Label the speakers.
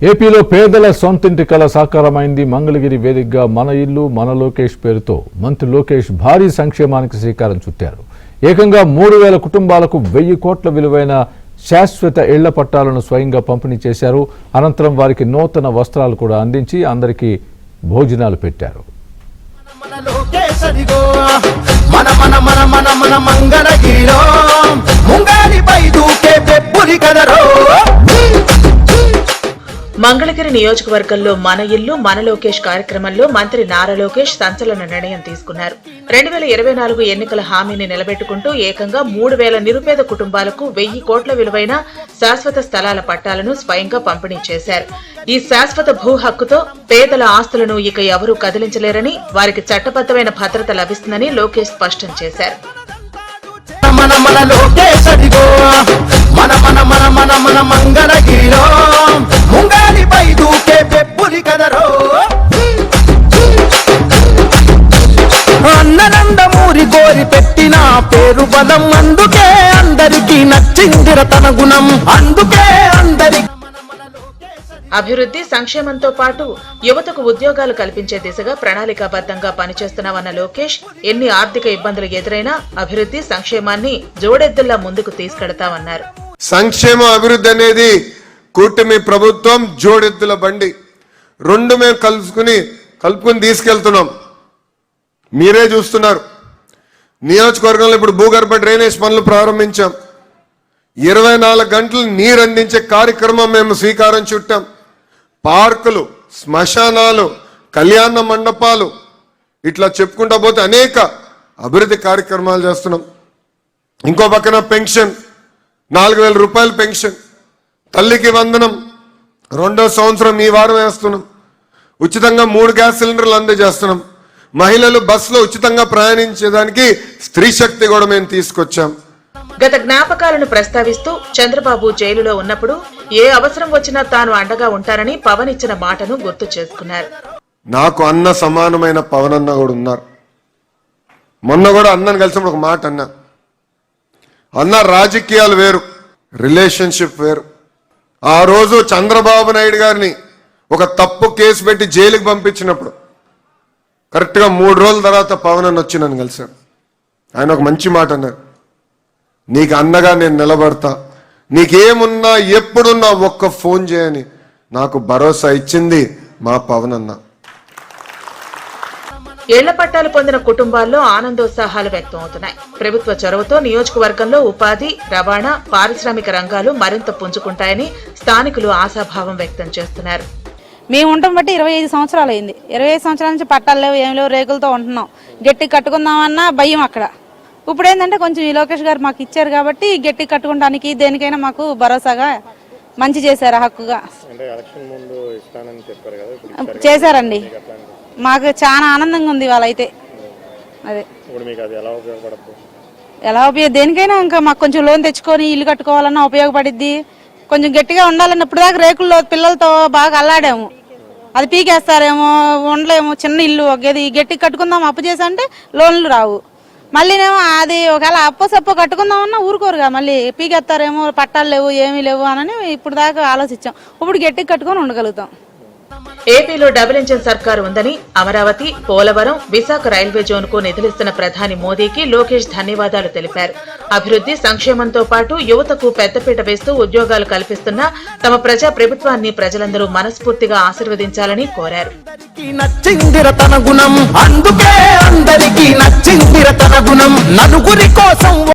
Speaker 1: ఏపీలో పేదల సొంతింటి కల సాకారమైంది. మంగళగిరి వేదికగా మన ఇల్లు మన లోకేష్ పేరుతో మంత్రి లోకేష్ భారీ సంక్షేమానికి శ్రీకారం చుట్టారు. ఏకంగా 3000 కుటుంబాలకు 1000 కోట్ల విలువైన శాశ్వత ఇళ్ల పట్టాలను స్వయంగా పంపిణీ చేశారు. అనంతరం వారికి నూతన వస్త్రాలు కూడా అందించి అందరికీ భోజనాలు పెట్టారు.
Speaker 2: మంగళగిరి నియోజకవర్గంలో మన ఇల్లు మన లోకేష్ కార్యక్రమంలో మంత్రి నారా లోకేష్ సంచలన నిర్ణయం తీసుకున్నారు. 2024 ఎన్నికల హామీని నిలబెట్టుకుంటూ ఏకంగా 3000 నిరుపేద కుటుంబాలకు 1000 కోట్ల విలువైన శాశ్వత స్థలాల పట్టాలను స్వయంగా పంపిణీ చేశారు. ఈ శాశ్వత భూ హక్కుతో పేదల ఆస్తులను ఇక ఎవరూ కదిలించలేరని, వారికి చట్టబద్దమైన భద్రత లభిస్తుందని లోకేష్ స్పష్టం చేశారు.
Speaker 3: అన్ననందమూరి గోరి పెట్టిన పేరు బలం, అందుకే అందరికీ నచ్చిందిర తన గుణం, అందుకే అందరికి
Speaker 2: అభివృద్ధి సంక్షేమంతో పాటు యువతకు ఉద్యోగాలు కల్పించే దిశగా ప్రణాళికాబద్దంగా పనిచేస్తున్నామన్న లోకేష్, ఎన్ని ఆర్థిక ఇబ్బందులు ఎదురైనా అభివృద్ధి సంక్షేమాన్ని జోడెద్దుల్లా ముందుకు తీసుకెడతామన్నారు.
Speaker 4: సంక్షేమ అభివృద్ధి అనేది కూటమి ప్రభుత్వం జోడెద్దుల బండి. రెండు మేము కలుపుకుని తీసుకెళ్తున్నాం. మీరే చూస్తున్నారు. నియోజకవర్గంలో ఇప్పుడు భూగర్భ డ్రైనేజ్ పనులు ప్రారంభించాం. 24 గంటలు నీరు అందించే కార్యక్రమం మేము శ్రీకారం చుట్టాం. పార్కులు, శ్మశానాలు, కళ్యాణ మండపాలు, ఇట్లా చెప్పుకుంటా పోతే అనేక అభివృద్ధి కార్యక్రమాలు చేస్తున్నాం. ఇంకో పక్కన పెన్షన్ 4000 రూపాయల పెన్షన్, తల్లికి వందనం 2వ సంవత్సరం ఈ వారం వేస్తున్నాం. ఉచితంగా 3 గ్యాస్ సిలిండర్లు అందజేస్తున్నాం. మహిళలు బస్సులో ఉచితంగా ప్రయాణించేదానికి స్త్రీ శక్తి కూడా మేము తీసుకొచ్చాం.
Speaker 2: గత జ్ఞాపకాలను ప్రస్తావిస్తూ చంద్రబాబు జైలులో ఉన్నప్పుడు ఏ అవసరం వచ్చినా తాను అండగా ఉంటానని పవన్ ఇచ్చిన మాటను గుర్తు చేసుకున్నారు.
Speaker 4: నాకు అన్న సమానమైన పవన్ అన్న కూడా ఉన్నారు. మొన్న కూడా అన్నను కలిసినప్పుడు ఒక మాట అన్న రాజకీయాలు వేరు, రిలేషన్షిప్ వేరు. ఆ రోజు చంద్రబాబు నాయుడు గారిని ఒక తప్పు కేసు పెట్టి జైలుకి పంపించినప్పుడు కరెక్ట్గా 3 రోజుల తర్వాత పవన్ అన్న వచ్చి నన్ను కలిశారు. ఆయన ఒక మంచి మాట అన్నారు, నీకు అన్నగా నేను నిలబడతా, నీకేమున్నా ఎప్పుడున్నా ఒక్క ఫోన్ చేయని నాకు భరోసా ఇచ్చింది మా పవన్ అన్న.
Speaker 2: ఇళ్ల పట్టాలు పొందిన కుటుంబాల్లో ఆనందోత్సాహాలు వ్యక్తం అవుతున్నాయి. ప్రభుత్వ చొరవతో నియోజకవర్గంలో ఉపాధి, రవాణా, పారిశ్రామిక రంగాలు మరింత పుంజుకుంటాయని స్థానికులు ఆశాభావం వ్యక్తం చేస్తున్నారు.
Speaker 5: మేము ఉంటాం బట్టి 25 సంవత్సరాలు అయింది. 25 సంవత్సరాల నుంచి పట్టాలు లేవు, ఏం లేవు, రేకులతో ఉంటున్నాం. గట్టి కట్టుకుందామన్నా భయం అక్కడ. ఇప్పుడు ఏంటంటే కొంచెం ఈ లోకేష్ గారు మాకు ఇచ్చారు కాబట్టి గట్టి కట్టుకోవడానికి దేనికైనా మాకు భరోసాగా మంచి చేశారు. హక్కుగా చేశారండి. మాకు చాలా ఆనందంగా ఉంది వాళ్ళైతే. అదే ఎలా దేనికైనా ఇంకా మాకు కొంచెం లోన్ తెచ్చుకొని ఇల్లు కట్టుకోవాలన్నా ఉపయోగపడిద్ది. కొంచెం గట్టిగా ఉండాలన్న ఇప్పుడు దాకా రేకుల్లో పిల్లలతో బాగా అల్లాడాము. అది పీకేస్తారేమో, ఉండలేము. చిన్న ఇల్లు ఒకేది గట్టి కట్టుకుందాం అప్పు చేసా అంటే లోన్లు రావు. మళ్ళీనేమో అది ఒకవేళ అప్పో కట్టుకుందామన్నా ఊరుకోరుగా, మళ్ళీ పీకేస్తారేమో, పట్టాలు లేవు, ఏమీ లేవు అని ఇప్పుడు దాకా ఆలోచించాం. ఇప్పుడు గట్టిగా కట్టుకొని ఉండగలుగుతాం.
Speaker 2: ఏపీలో డబుల్ ఇంజిన్ సర్కారు ఉందని, అమరావతి, పోలవరం, విశాఖ రైల్వే జోన్ కు నిధులిస్తున్న ప్రధాని మోదీకి లోకేష్ ధన్యవాదాలు తెలిపారు. అభివృద్ధి సంక్షేమంతో పాటు యువతకు పెద్దపీట వేస్తూ ఉద్యోగాలు కల్పిస్తున్న తమ ప్రజా ప్రభుత్వాన్ని ప్రజలందరూ మనస్ఫూర్తిగా ఆశీర్వదించాలని కోరారు.
Speaker 3: నలుగురి కోసం